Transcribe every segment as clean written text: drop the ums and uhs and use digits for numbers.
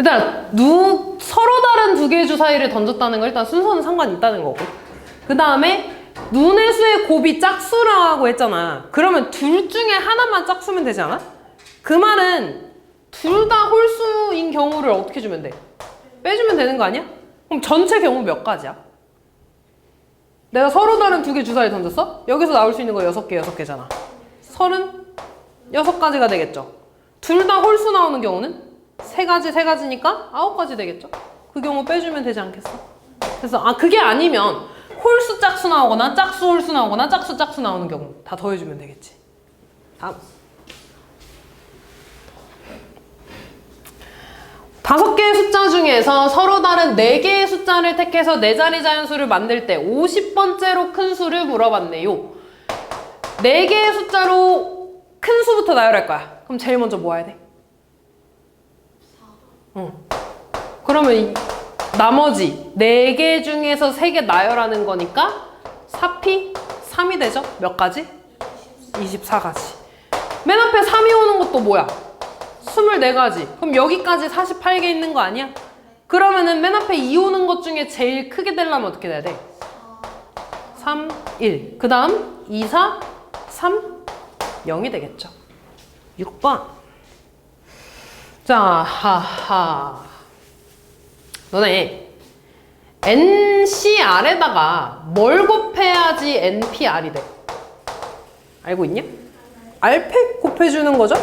그다음 서로 다른 두 개의 주 사이를 던졌다는 거 일단 순서는 상관이 있다는 거고. 그 다음에 눈의 수의 곱이 짝수라고 했잖아. 그러면 둘 중에 하나만 짝수면 되지 않아? 그 말은 둘 다 홀수인 경우를 어떻게 주면 돼? 빼주면 되는 거 아니야? 그럼 전체 경우 몇 가지야? 내가 서로 다른 두 개 주사위 던졌어? 여기서 나올 수 있는 거 6개, 6개잖아. 36가지가 되겠죠. 둘 다 홀수 나오는 경우는 3가지, 3가지니까 9가지 되겠죠. 그 경우 빼주면 되지 않겠어? 그래서 그게 아니면 홀수 짝수 나오거나 짝수 홀수 나오거나 짝수 짝수 나오는 경우 다 더해주면 되겠지. 다음. 5개의 숫자 중에서 서로 다른 4개의 숫자를 택해서 4자리 자연수를 만들 때 50번째로 큰 수를 물어봤네요. 4개의 숫자로 큰 수부터 나열할 거야. 그럼 제일 먼저 뭐 해야 돼? 4. 그러면 나머지 4개 중에서 3개 나열하는 거니까 4p? 3이 되죠? 몇 가지? 24가지. 맨 앞에 3이 오는 것도 뭐야? 24가지. 그럼 여기까지 48개 있는 거 아니야? 그러면은 맨 앞에 2 오는 것 중에 제일 크게 되려면 어떻게 돼야 돼? 3, 1. 그 다음 2, 4, 3, 0이 되겠죠. 6번. 자, 하하. 너네 NCR에다가 뭘 곱해야지 NPR이 돼? 알고 있냐? R팩 곱해주는 거죠?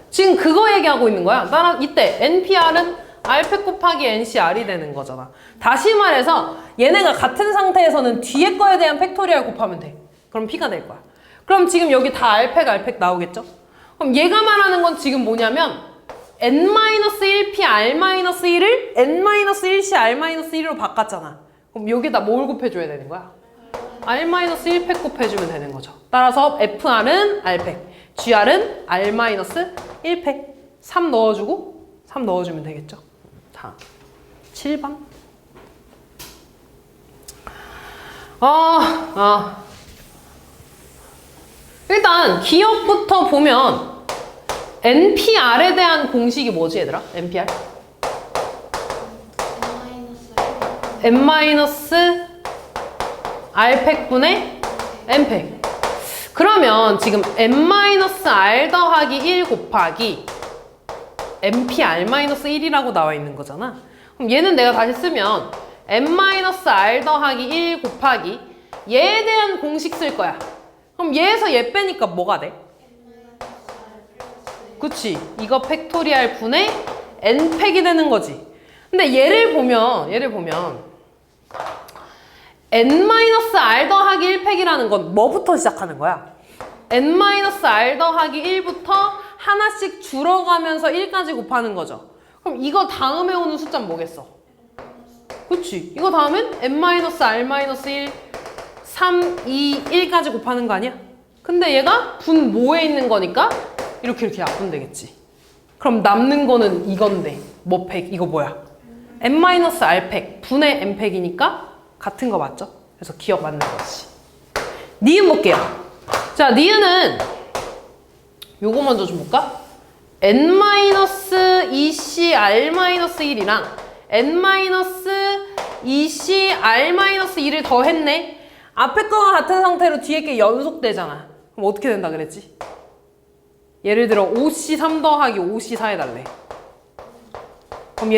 지금 그거 얘기하고 있는 거야. 이때 NPR은 R팩 곱하기 NCR이 되는 거잖아. 다시 말해서 얘네가 같은 상태에서는 뒤에 거에 대한 팩토리얼 곱하면 돼. 그럼 P가 될 거야. 그럼 지금 여기 다 R팩 나오겠죠? 그럼 얘가 말하는 건 지금 뭐냐면 N-1P R-1을 N-1C R-1로 바꿨잖아. 그럼 여기다 뭘 곱해줘야 되는 거야? R-1팩 곱해주면 되는 거죠. 따라서 FR은 R팩, GR은 R-1팩 3 넣어주고 3 넣어주면 되겠죠. 자, 7번. 일단 기억부터 보면 NPR에 대한 공식이 뭐지 얘들아? NPR? N-R팩분의 N팩. 그러면 지금 N-R 더하기 1 곱하기 NPR-1이라고 나와 있는 거잖아. 그럼 얘는 내가 다시 쓰면 N-R 더하기 1 곱하기 얘에 대한 공식 쓸 거야. 그럼 얘에서 얘 빼니까 뭐가 돼? 그치? 이거 팩토리알 분의 N팩이 되는 거지. 근데 얘를 보면 N-R 더하기 1팩이라는 건 뭐부터 시작하는 거야? N-R 더하기 1부터 하나씩 줄어가면서 1까지 곱하는 거죠. 그럼 이거 다음에 오는 숫자는 뭐겠어? 그치? 이거 다음엔 N-R-1, 3, 2, 1까지 곱하는 거 아니야? 근데 얘가 분 모에 있는 거니까 이렇게 약분 되겠지. 그럼 남는 거는 이건데 뭐 팩? 이거 뭐야? N-R팩 분의 N팩이니까 같은 거 맞죠? 그래서 기억 맞는 거지. 니은 볼게요. 자, 니은은 요거 먼저 좀 볼까? N-2C R-1이랑 N-2C R-1을 더했네. 앞에 거가 같은 상태로 뒤에 게 연속되잖아. 그럼 어떻게 된다 그랬지? 예를 들어 5C3 더하기 5C4 해달래. 그럼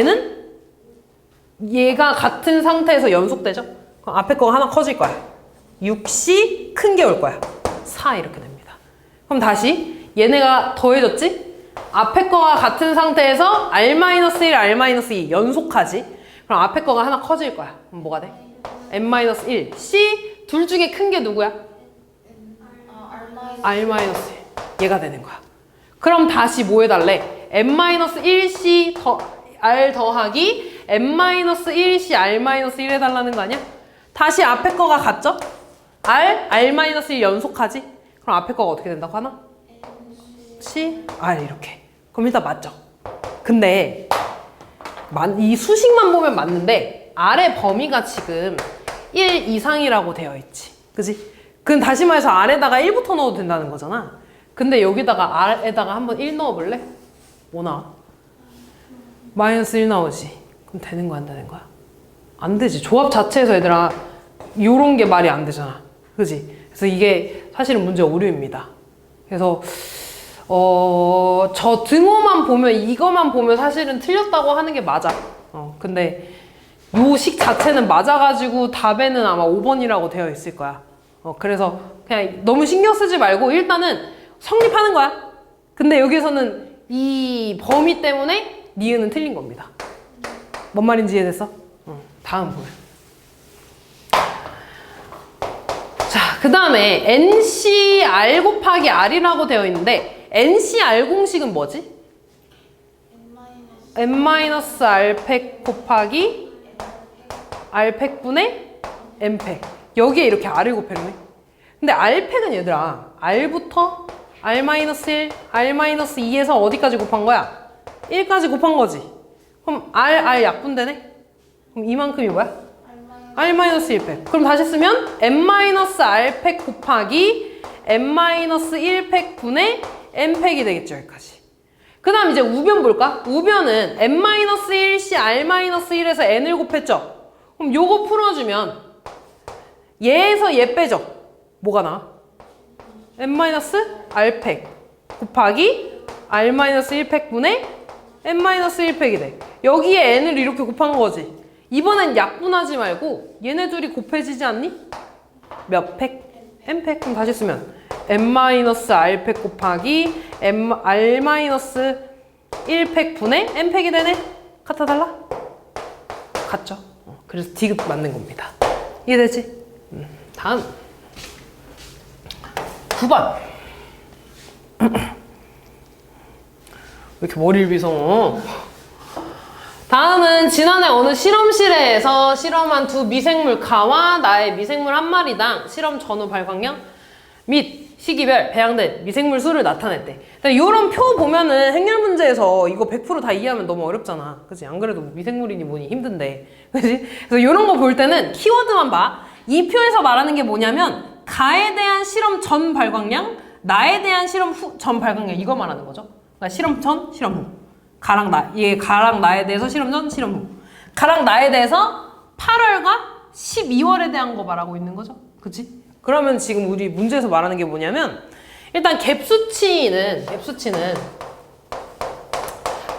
얘가 같은 상태에서 연속되죠? 그럼 앞에 거가 하나 커질 거야. 6C 큰 게 올 거야. 4 이렇게 됩니다. 그럼 다시 얘네가 더해졌지? 앞에 거가 같은 상태에서 R-1, R-2 연속하지? 그럼 앞에 거가 하나 커질 거야. 그럼 뭐가 돼? N-1 C 둘 중에 큰 게 누구야? R-1 얘가 되는 거야. 그럼 다시 뭐 해달래? N-1C R 더하기 N-1C R-1 해달라는 거 아니야? 다시 앞에 거가 같죠? R-1 연속하지? 그럼 앞에 거가 어떻게 된다고 하나? C, R 이렇게. 그럼 일단 맞죠? 근데 이 수식만 보면 맞는데 R의 범위가 지금 1 이상이라고 되어 있지. 그지? 그럼 다시 말해서 R에다가 1부터 넣어도 된다는 거잖아. 근데 여기다가 R에다가 한번 1 넣어볼래? 뭐 나와? 마이너스 1 나오지. 그럼 되는 거야, 안 되는 거야? 안 되지. 조합 자체에서 얘들아 요런 게 말이 안 되잖아. 그지? 그래서 이게 사실은 문제 오류입니다. 그래서 저 등호만 보면 이거만 보면 사실은 틀렸다고 하는 게 맞아. 근데 요 식 자체는 맞아가지고 답에는 아마 5번이라고 되어 있을 거야. 그래서 그냥 너무 신경 쓰지 말고 일단은 성립하는 거야. 근데 여기서는 이 범위 때문에 니은은 틀린 겁니다. 뭔 말인지 이해됐어? 다음 보면. 자, 그 다음에 NCR 곱하기 R이라고 되어 있는데 NCR 공식은 뭐지? N-R팩 곱하기 R팩분의 N팩. 여기에 이렇게 R을 곱했네. 근데 R팩은 얘들아 R부터 R-1, R-2에서 어디까지 곱한 거야? 1까지 곱한 거지. 그럼 R 약분되네? 그럼 이만큼이 뭐야? R-1팩. 그럼 다시 쓰면 N-R팩 곱하기 N-1팩 분의 N팩이 되겠죠, 여기까지. 그 다음 이제 우변 볼까? 우변은 N-1C R-1에서 N을 곱했죠? 그럼 요거 풀어주면 얘에서 얘 빼죠? 뭐가 나와? N-R팩 곱하기 R-1팩 분의 N-1팩이 돼. 여기에 N을 이렇게 곱한 거지. 이번엔 약분하지 말고 얘네 둘이 곱해지지 않니? 몇 팩? N팩. 그럼 다시 쓰면 N-R팩 곱하기 R-1팩 분의 N팩이 되네? 같아 달라? 같죠? 그래서 디귿 맞는 겁니다. 이해되지? 다음 9번. 왜 이렇게 머리를 비성어? 다음은 지난해 어느 실험실에서 실험한 두 미생물 가와 나의 미생물 한 마리당 실험 전후 발광량 및 시기별 배양된 미생물 수를 나타냈대. 이런 표 보면은 행렬 문제에서 이거 100% 다 이해하면 너무 어렵잖아. 그치? 안 그래도 미생물이니 뭐니 힘든데. 그치? 그래서 이런 거 볼 때는 키워드만 봐. 이 표에서 말하는 게 뭐냐면 가에 대한 실험 전 발광량, 나에 대한 실험 후 전 발광량 이거 말하는 거죠. 그러니까 실험 전, 실험 후. 가랑 나, 얘 가랑 나에 대해서 실험 전, 실험 후. 가랑 나에 대해서 8월과 12월에 대한 거 말하고 있는 거죠. 그치? 그러면 지금 우리 문제에서 말하는 게 뭐냐면 일단 갭수치는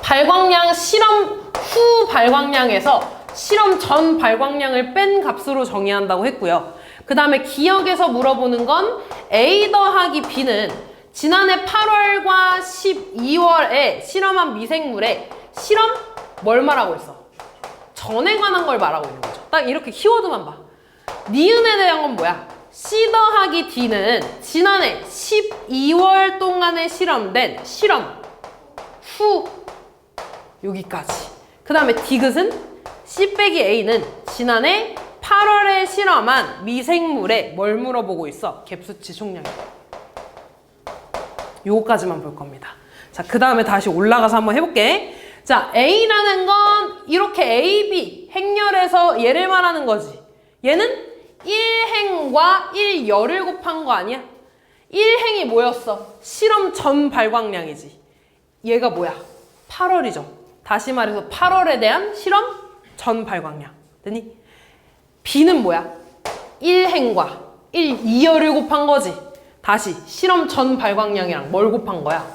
발광량 실험 후 발광량에서 실험 전 발광량을 뺀 값으로 정의한다고 했고요. 그 다음에 기억에서 물어보는 건 A 더하기 B는 지난해 8월과 12월에 실험한 미생물의 실험 뭘 말하고 있어? 전에 관한 걸 말하고 있는 거죠. 딱 이렇게 키워드만 봐. 니은에 대한 건 뭐야? C 더하기 D는 지난해 12월 동안에 실험된 실험 후 여기까지. 그 다음에 디귿은 C 빼기 A는 지난해 8월에 실험한 미생물에 뭘 물어보고 있어? 갭수치 총량이다. 요거까지만 볼 겁니다. 자, 그 다음에 다시 올라가서 한번 해볼게. 자, A라는 건 이렇게 A, B 행렬에서 얘를 말하는 거지. 얘는 1행과 1열을 곱한 거 아니야? 1행이 뭐였어? 실험 전 발광량이지. 얘가 뭐야? 8월이죠. 다시 말해서 8월에 대한 실험 전 발광량. 됐니? B는 뭐야? 1행과 2열을 곱한 거지. 다시 실험 전 발광량이랑 뭘 곱한 거야?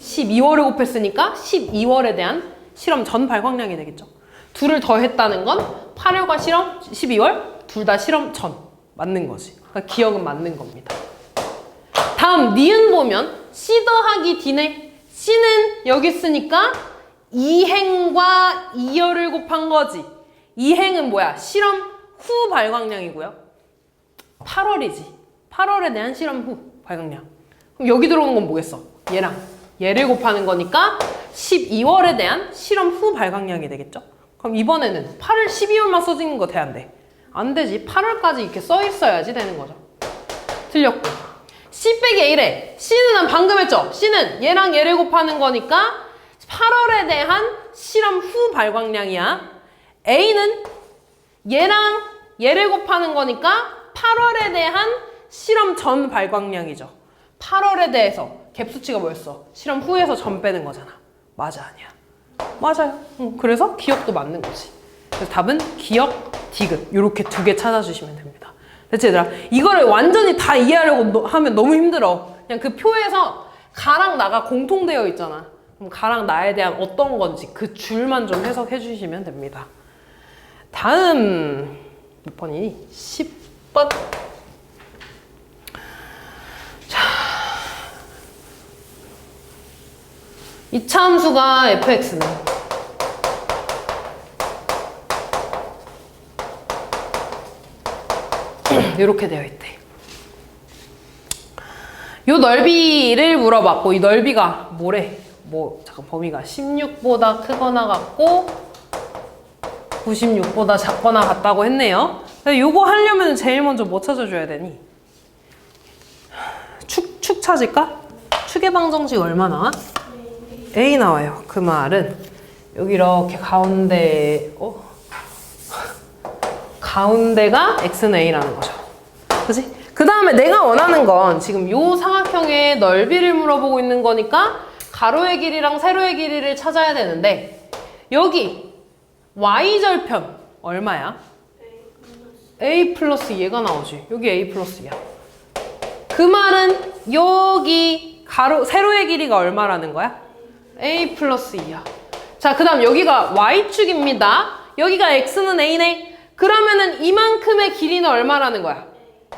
12월을 곱했으니까 12월에 대한 실험 전 발광량이 되겠죠. 둘을 더했다는 건 8월과 실험 12월 둘 다 실험 전 맞는 거지. 그러니까 기억은 맞는 겁니다. 다음 니은 보면 C 더하기 D네. C는 여기 있으니까 2행과 2열을 곱한 거지. 2행은 뭐야? 실험 후 발광량이고요. 8월이지. 8월에 대한 실험 후 발광량. 그럼 여기 들어오는 건 뭐겠어? 얘랑 얘를 곱하는 거니까 12월에 대한 실험 후 발광량이 되겠죠? 그럼 이번에는 8월, 12월만 써지는 거 돼, 안 돼? 안 되지. 8월까지 이렇게 써 있어야지 되는 거죠. 틀렸고. C 빼기 A래. C는 방금 했죠? C는 얘랑 얘를 곱하는 거니까 8월에 대한 실험 후 발광량이야. A는 얘랑 얘를 곱하는 거니까 8월에 대한 실험 전 발광량이죠. 8월에 대해서 갭수치가 뭐였어? 실험 후에서 전 빼는 거잖아. 맞아, 아니야? 맞아요. 그래서 기억도 맞는 거지. 그래서 답은 기억, 디귿 이렇게 두 개 찾아주시면 됩니다. 됐지 얘들아? 이거를 완전히 다 이해하려고 하면 너무 힘들어. 그냥 그 표에서 가랑 나가 공통되어 있잖아. 그럼 가랑 나에 대한 어떤 건지 그 줄만 좀 해석해 주시면 됩니다. 다음 몇 번이니? 10번. 자, 이차함수가 fx는 이렇게 되어 있대. 요 넓이를 물어봤고 이 넓이가 뭐래? 잠깐 범위가 16보다 크거나 같고 96보다 작거나 같다고 했네요. 요거 하려면 제일 먼저 뭐 찾아줘야 되니? 축 찾을까? 축의 방정식 얼마 나와? A 나와요. 그 말은 여기 이렇게 가운데가 x는 a라는 거죠. 그치? 그 다음에 내가 원하는 건 지금 요 삼각형의 넓이를 물어보고 있는 거니까 가로의 길이랑 세로의 길이를 찾아야 되는데 여기 y절편 얼마야? a 플러스 2가 나오지. 여기 a 플러스 2야. 그 말은 여기 세로의 길이가 얼마라는 거야? a 플러스 2야. 자, 그 다음 여기가 y축입니다. 여기가 x는 a네. 그러면은 이만큼의 길이는 얼마라는 거야?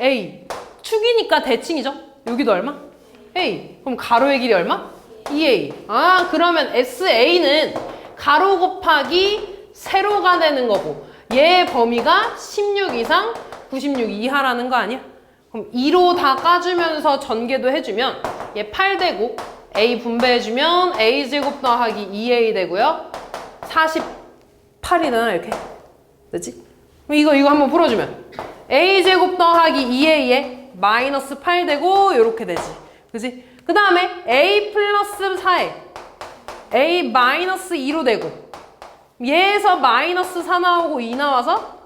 a. 축이니까 대칭이죠? 여기도 얼마? a. 그럼 가로의 길이 얼마? 2a. 아, 그러면 sa는 가로 곱하기 세로가 되는 거고 얘 범위가 16 이상 96 이하라는 거 아니야? 그럼 2로 다 까주면서 전개도 해주면 얘 8되고 a 분배해주면 a제곱 더하기 2a 되고요. 48이잖아 이렇게. 됐지? 이거 한번 풀어주면 a제곱 더하기 2a에 마이너스 8 되고 요렇게 되지. 그치? 그 다음에 a 플러스 4에 a 마이너스 2로 되고 얘에서 마이너스 4 나오고 2 나와서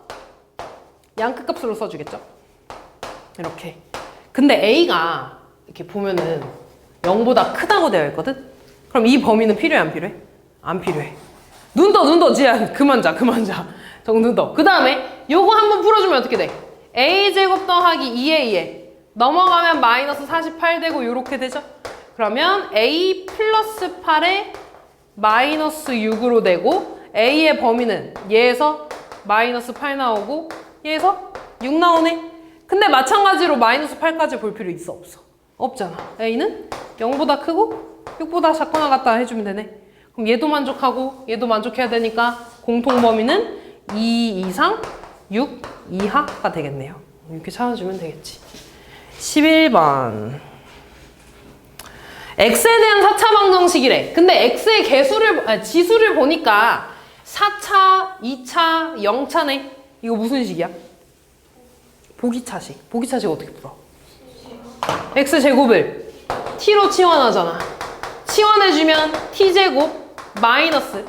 양끝값으로 써주겠죠? 이렇게. 근데 a가 이렇게 보면은 0보다 크다고 되어 있거든? 그럼 이 범위는 필요해 안 필요해? 안 필요해. 눈 떠 지야. 그만 자. 정눈 떠. 그 다음에 요거 한번 풀어주면 어떻게 돼? a제곱 더하기 2a에 넘어가면 마이너스 48 되고 요렇게 되죠? 그러면 a 플러스 8에 마이너스 6으로 되고 a의 범위는 얘에서 마이너스 8 나오고 얘에서 6 나오네. 근데 마찬가지로 마이너스 8까지 볼 필요 있어 없어? 없잖아. a는 0보다 크고 6보다 작거나 같다 해주면 되네. 그럼 얘도 만족하고 얘도 만족해야 되니까 공통 범위는 2 이상 6 이하가 되겠네요. 이렇게 찾아주면 되겠지. 11번. x에 대한 4차 방정식이래. 근데 x의 지수를 보니까 4차, 2차, 0차네. 이거 무슨 식이야? 보기차식. 보기차식 어떻게 풀어? x제곱을 t로 치환하잖아. 치환해주면 t제곱 마이너스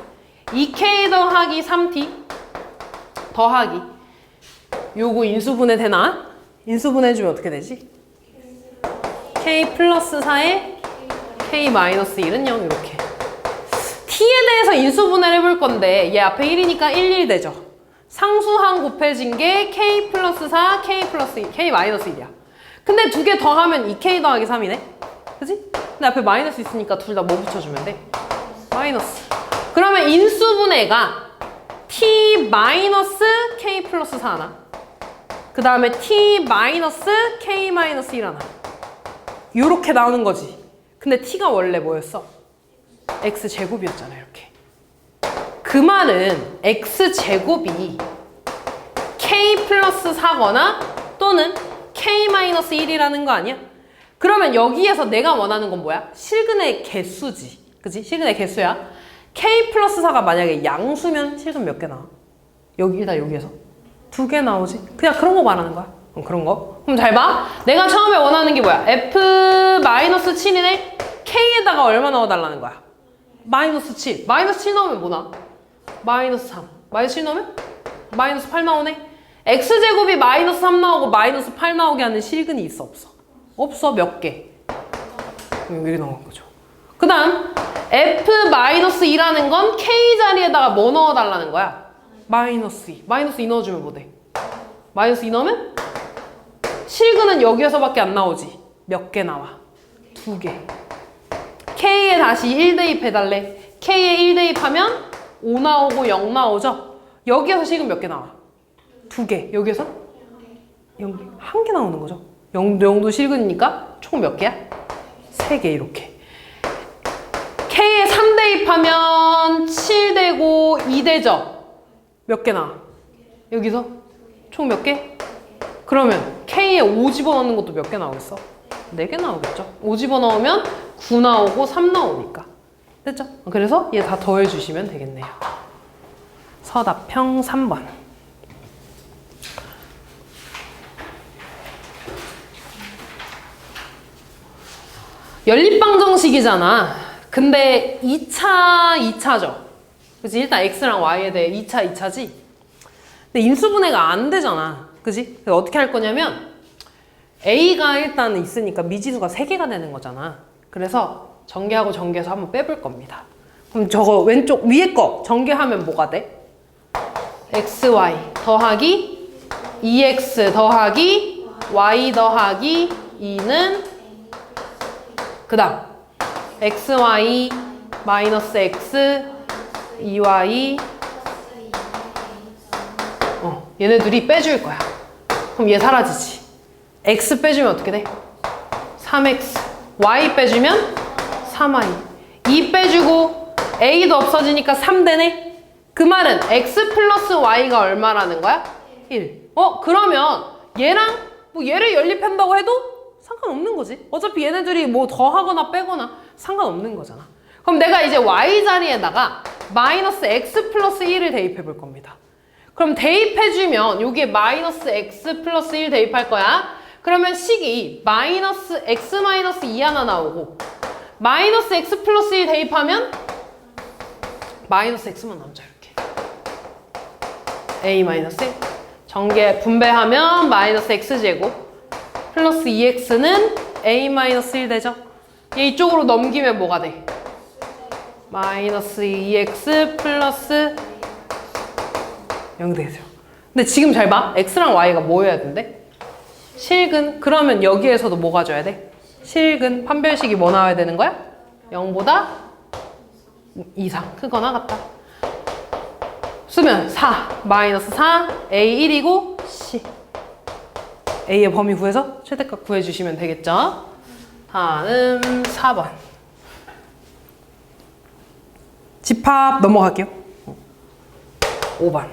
2k 더하기 3t 더하기 요거 인수분해 되나? 인수분해해주면 어떻게 되지? k 플러스 4에 k 마이너스 1은 0 이렇게. t에 대해서 인수분해를 해볼 건데 얘 앞에 1이니까 1 되죠. 상수항 곱해진 게 k 플러스 4, k 플러스 1, k 마이너스 1이야. 근데 두 개 더하면 2k 더하기 3이네? 그치? 근데 앞에 마이너스 있으니까 둘 다 뭐 붙여주면 돼? 마이너스. 그러면 인수분해가 t 마이너스 k 플러스 4 하나. 그 다음에 t 마이너스 k 마이너스 1 하나. 요렇게 나오는 거지. 근데 t가 원래 뭐였어? x제곱이었잖아 이렇게. 그 말은 x제곱이 k 플러스 4거나 또는 k 마이너스 1이라는 거 아니야? 그러면 여기에서 내가 원하는 건 뭐야? 실근의 개수지. 그치? 실근의 개수야. k 플러스 4가 만약에 양수면 실근 몇 개 나와? 여기에서 2개 나오지? 그냥 그런 거 말하는 거야. 그런 거. 그럼 잘 봐. 내가 처음에 원하는 게 뭐야? f 마이너스 7이네? k에다가 얼마 넣어달라는 거야? 마이너스 7. 마이너스 7 넣으면 뭐 나와? 마이너스 3. 마이너스 7 넣으면? 마이너스 8 나오네? x제곱이 마이너스 3 나오고 마이너스 8 나오게 하는 실근이 있어 없어? 없어. 몇 개? 이렇게 나온 거죠. 그 다음 F-2라는 건 K 자리에다가 뭐 넣어달라는 거야? -2. -2 넣어주면 뭐 돼? -2 넣으면 실근은 여기에서밖에 안 나오지. 몇 개 나와? 2개. K에 다시 1 대입해달래. K에 1 대입하면 5 나오고 0 나오죠? 여기에서 실근 몇 개 나와? 2개. 여기에서? 0개. 1개 나오는 거죠. 0도 실근이니까 총 몇 개야? 3개 이렇게. K에 3 대입하면 7 되고 2 되죠? 몇 개 나와? 여기서? 총 몇 개? 그러면 K에 5 집어넣는 것도 몇 개 나오겠어? 4개 나오겠죠? 5 집어넣으면 9 나오고 3 나오니까. 됐죠? 그래서 얘 다 더해주시면 되겠네요. 서답형 3번. 연립방정식이잖아. 근데 2차죠. 그치? 일단 x랑 y에 대해 2차지. 근데 인수분해가 안 되잖아. 그치? 그래서 어떻게 할 거냐면 a가 일단 있으니까 미지수가 3개가 되는 거잖아. 그래서 전개하고 전개해서 한번 빼볼 겁니다. 그럼 저거 왼쪽 위에 거 전개하면 뭐가 돼? xy 더하기 2x 더하기 y 더하기 2는 그 다음 xy 마이너스 x 2y 얘네들이 빼줄 거야. 그럼 얘 사라지지. x 빼주면 어떻게 돼? 3x y 빼주면 3y 2 빼주고 a도 없어지니까 3 되네? 그 말은 x 플러스 y가 얼마라는 거야? 1. 그러면 얘랑 뭐 얘를 연립한다고 해도 상관없는 거지. 어차피 얘네들이 뭐 더하거나 빼거나 상관없는 거잖아. 그럼 내가 이제 y 자리에다가 마이너스 x 플러스 1을 대입해 볼 겁니다. 그럼 대입해주면 여기에 마이너스 x 플러스 1 대입할 거야. 그러면 식이 마이너스 x 마이너스 2 하나 나오고 마이너스 x 플러스 1 대입하면 마이너스 x만 남죠. 이렇게 a 마이너스 1 전개 분배하면 마이너스 x제곱 플러스 2x는 a 마이너스 1 되죠. 얘 이쪽으로 넘기면 뭐가 돼? 마이너스 2x 플러스 0 되죠. 근데 지금 잘 봐. x랑 y가 뭐여야 된대? 실근. 그러면 여기에서도 뭐 가져야 돼? 실근. 판별식이 뭐 나와야 되는 거야? 0보다 이상 크거나 같다. 쓰면 4 마이너스 4 a 1이고 c a의 범위 구해서 최대값 구해주시면 되겠죠. 다음 4번 집합 넘어갈게요. 5번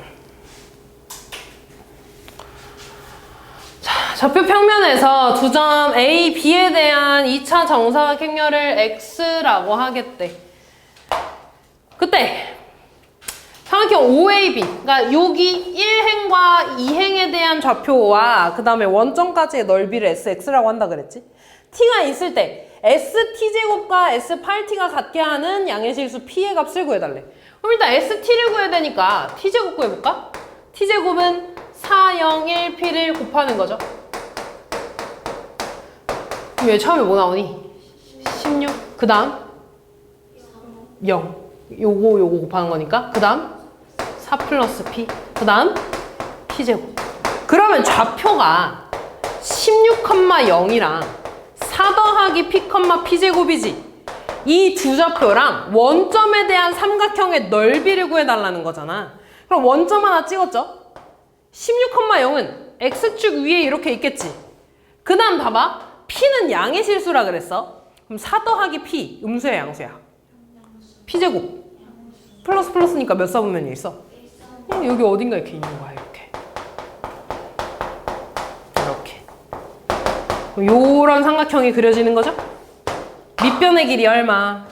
자, 좌표 평면에서 두 점 A, B에 대한 2차 정사각 행렬을 X라고 하겠대. 그때 삼각형 OAB, 그러니까 여기 1행과 2행에 대한 좌표와 그 다음에 원점까지의 넓이를 SX라고 한다 그랬지? T가 있을 때 ST제곱과 S8T가 같게 하는 양의 실수 P의 값을 구해달래. 그럼 일단 ST를 구해야 되니까 T제곱 구해볼까? T제곱은 4, 0, 1, P를 곱하는 거죠. 그럼 여기 처음에 뭐 나오니? 16. 그 다음 0. 요거 곱하는 거니까. 그 다음 4 플러스 P. 그 다음 P제곱. 그러면 좌표가 16,0이랑 4 더하기 P, P제곱이지. 이 두 좌표랑 원점에 대한 삼각형의 넓이를 구해달라는 거잖아. 그럼 원점 하나 찍었죠? 16,0은 X축 위에 이렇게 있겠지. 그 다음 봐봐. P는 양의 실수라 그랬어. 그럼 4 더하기 P, 음수야 양수야? P제곱. 플러스 플러스니까 몇 사분면이 있어? 여기 어딘가 이렇게 있는 거야. 이렇게. 요런 삼각형이 그려지는 거죠? 밑변의 길이 얼마?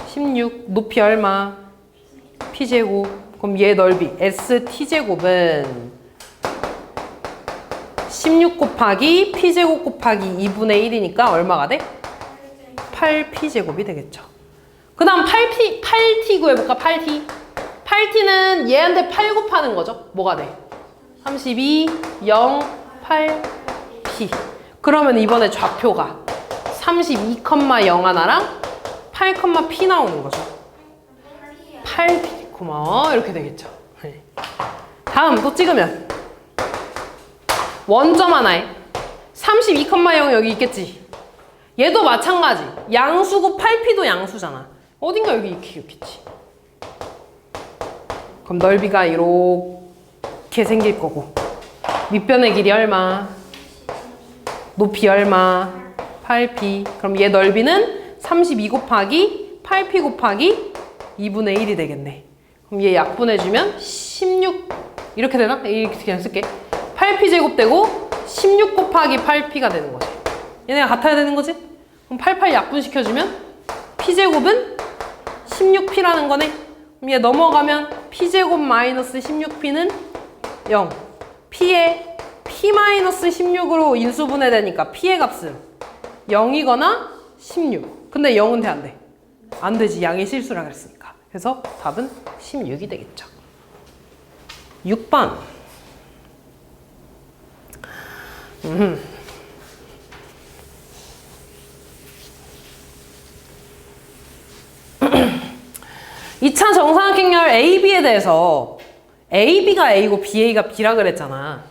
16. 높이 얼마? P제곱. 그럼 얘 넓이 ST제곱은 16 곱하기 P제곱 곱하기 2분의 1이니까 얼마가 돼? 8P제곱이 되겠죠. 그 다음 8T 구해볼까? 8T. 8T는 얘한테 8 곱하는 거죠. 뭐가 돼? 32, 0, 8, P. 그러면 이번에 좌표가 32,0 하나랑 8,p 나오는 거죠. 8p, 고마워. 이렇게 되겠죠. 네. 다음 또 찍으면 원점 하나에 32,0 여기 있겠지. 얘도 마찬가지. 양수고 8p도 양수잖아. 어딘가 여기 있겠지. 그럼 넓이가 이렇게 생길 거고, 밑변의 길이 얼마? 높이 얼마? 8p. 그럼 얘 넓이는 32 곱하기 8p 곱하기 2분의 1이 되겠네. 그럼 얘 약분해주면 16 이렇게 되나? 이렇게 그냥 쓸게. 8p 제곱되고 16 곱하기 8p가 되는 거지. 얘네가 같아야 되는 거지? 그럼 88 약분시켜주면 p제곱은 16p라는 거네. 그럼 얘 넘어가면 p제곱 마이너스 16p는 0. p에 p-16으로 인수분해되니까 p의 값은 0이거나 16. 근데 0은 돼, 안 돼? 안 되지. 양의 실수라 그랬으니까. 그래서 답은 16이 되겠죠. 6번. 2차 정사각형열 AB에 대해서 AB가 A고 BA가 B라 그랬잖아.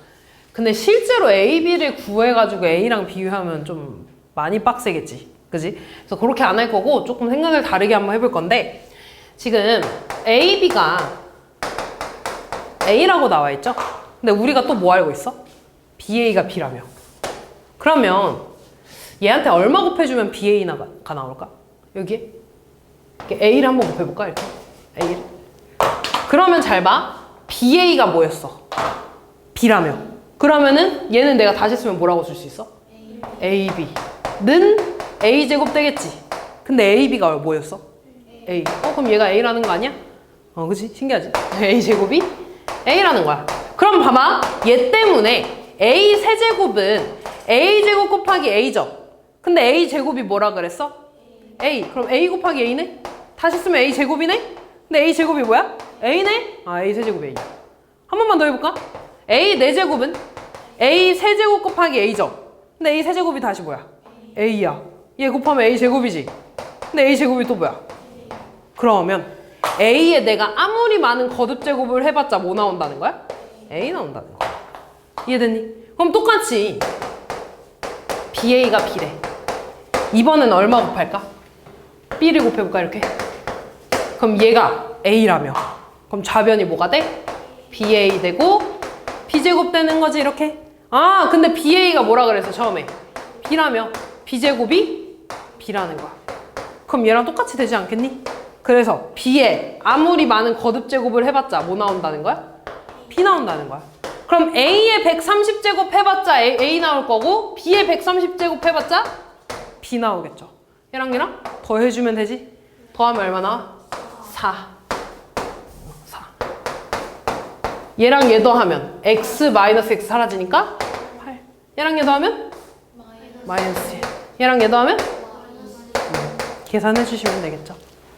근데 실제로 AB를 구해가지고 A랑 비교하면 좀 많이 빡세겠지. 그지? 그래서 그렇게 안 할 거고 조금 생각을 다르게 한번 해볼 건데, 지금 AB가 A라고 나와 있죠? 근데 우리가 또 뭐 알고 있어? BA가 B라며. 그러면 얘한테 얼마 곱해주면 BA가 나올까? 여기에? 이렇게 A를 한번 곱해볼까? 이렇게. A를. 그러면 잘 봐. BA가 뭐였어? B라며. 그러면은 얘는 내가 다시 쓰면 뭐라고 쓸 수 있어? AB는 A제곱 되겠지. 근데 AB가 뭐였어? A. 그럼 얘가 A라는 거 아니야? 그치? 신기하지? A제곱이 A라는 거야. 그럼 봐봐. 얘 때문에 A 세제곱은 A제곱 곱하기 A죠. 근데 A제곱이 뭐라 그랬어? A. 그럼 A 곱하기 A네? 다시 쓰면 A제곱이네? 근데 A제곱이 뭐야? A네? A 세제곱 A. 한 번만 더 해볼까? A 4제곱은 A 세제곱 곱하기 A죠. 근데 A 세제곱이 다시 뭐야? A야. 얘 곱하면 A제곱이지. 근데 A제곱이 또 뭐야? 그러면 A에 내가 아무리 많은 거듭제곱을 해봤자 뭐 나온다는 거야? A 나온다는 거야. 이해됐니? 그럼 똑같이 BA가 B래. 이번엔 얼마 곱할까? B를 곱해볼까 이렇게? 그럼 얘가 A라며. 그럼 좌변이 뭐가 돼? BA 되고 B제곱 되는 거지 이렇게. 근데 BA가 뭐라 그랬어 처음에? B라며. B제곱이 B라는 거야. 그럼 얘랑 똑같이 되지 않겠니? 그래서 B에 아무리 많은 거듭제곱을 해봤자 뭐 나온다는 거야? B 나온다는 거야. 그럼 A에 130제곱 해봤자 A 나올 거고, B에 130제곱 해봤자 B 나오겠죠. 얘랑 더해주면 되지? 더하면 얼마 나와? 4. 얘랑 얘 더하면 X 마이너스 X 사라지니까 8. 얘랑 얘 더하면? 마이너스 1. 얘랑 얘 더하면? 계산해 주시면 되겠죠.